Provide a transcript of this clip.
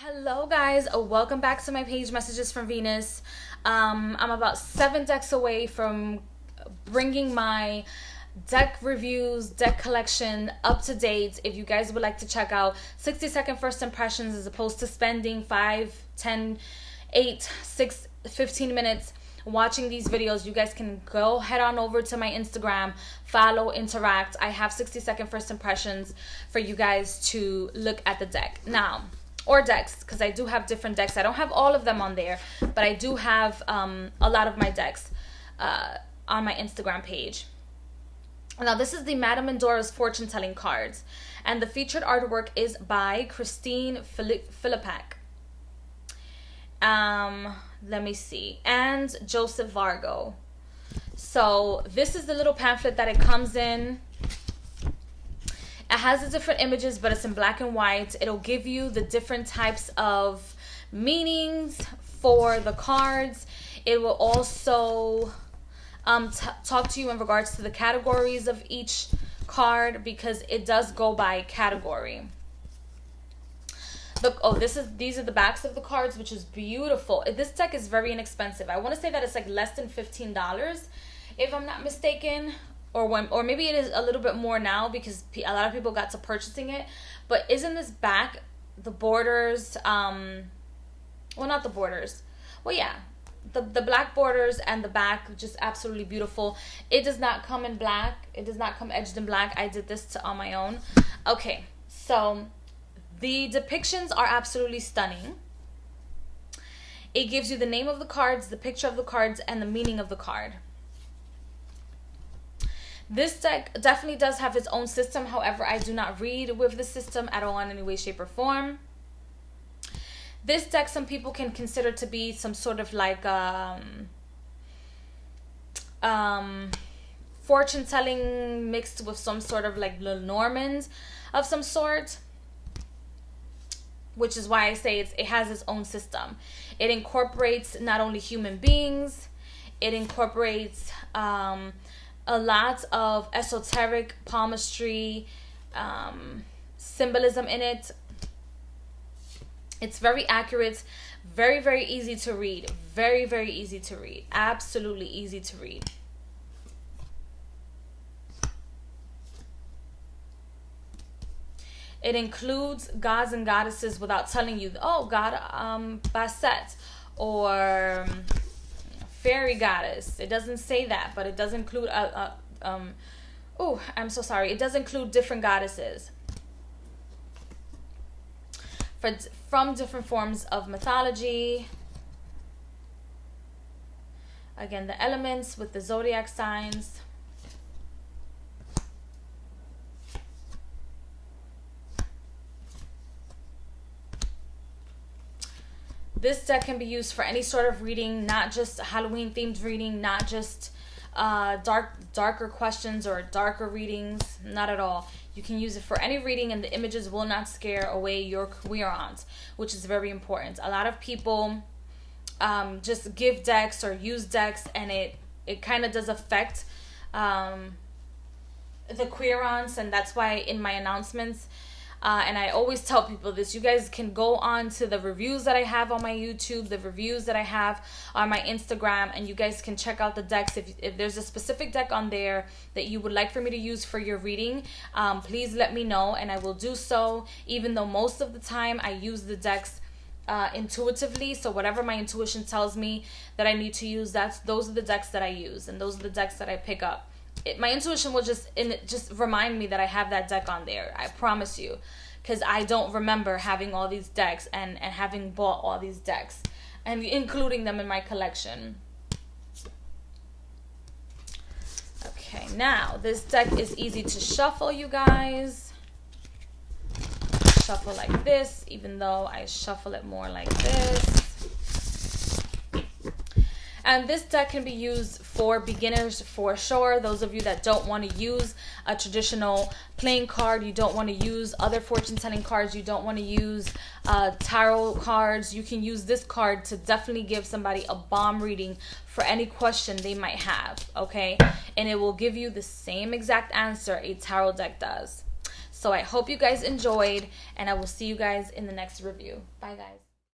Hello guys, welcome back to my page, Messages from Venus. I'm about 7 decks away from bringing my deck reviews, deck collection up to date. If you guys would like to check out 60-second first impressions as opposed to spending 5, 10, 8, 6, 15 minutes watching these videos, you guys can go head on over to my Instagram, follow, interact. I have 60-second first impressions for you guys to look at the deck now. Or decks, because I do have different decks. I don't have all of them on there, but I do have a lot of my decks on my Instagram page. Now, this is the Madame Mendora's fortune telling cards, and the featured artwork is by Christine Philippak. Let me see, and Joseph Vargo. So this is the little pamphlet that it comes in. It has the different images, but it's in black and white. It'll give you the different types of meanings for the cards. It will also talk to you in regards to the categories of each card, because it does go by category. Look, these are the backs of the cards, which is beautiful. This deck is very inexpensive. I want to say that it's like less than $15, if I'm not mistaken. Or maybe it is a little bit more now, because a lot of people got to purchasing it. But isn't this back, the borders, well, not the borders. Well, yeah, the black borders and the back, just absolutely beautiful. It does not come in black. It does not come edged in black. I did this on my own. Okay, so the depictions are absolutely stunning. It gives you the name of the cards, the picture of the cards, and the meaning of the card. This deck definitely does have its own system. However, I do not read with the system at all in any way, shape, or form. This deck, some people can consider to be some sort of like fortune telling mixed with some sort of like Lenormand of some sort, which is why I say it has its own system. It incorporates not only human beings, it incorporates a lot of esoteric palmistry symbolism in it. It's very accurate, very, very easy to read. Very, very easy to read. Absolutely easy to read. It includes gods and goddesses without telling you, oh, God Bastet, or fairy goddess. It doesn't say that, but it does include oh, I'm so sorry. It does include different goddesses from different forms of mythology. Again, the elements with the zodiac signs. This deck can be used for any sort of reading, not just Halloween themed reading, not just darker questions or darker readings, not at all. You can use it for any reading, and the images will not scare away your querons, which is very important. A lot of people just give decks or use decks, and it kind of does affect the querons, and that's why in my announcements, and I always tell people this, you guys can go on to the reviews that I have on my YouTube, the reviews that I have on my Instagram, and you guys can check out the decks. If there's a specific deck on there that you would like for me to use for your reading, please let me know, and I will do so, even though most of the time I use the decks intuitively. So whatever my intuition tells me that I need to use, those are the decks that I use, and those are the decks that I pick up. My intuition will just remind me that I have that deck on there. I promise you, because I don't remember having all these decks and having bought all these decks and including them in my collection. Okay, now this deck is easy to shuffle, you guys. Shuffle like this, even though I shuffle it more like this. And this deck can be used for beginners for sure. Those of you that don't want to use a traditional playing card, you don't want to use other fortune telling cards, you don't want to use tarot cards, you can use this card to definitely give somebody a bomb reading for any question they might have, okay? And it will give you the same exact answer a tarot deck does. So I hope you guys enjoyed, and I will see you guys in the next review. Bye, guys.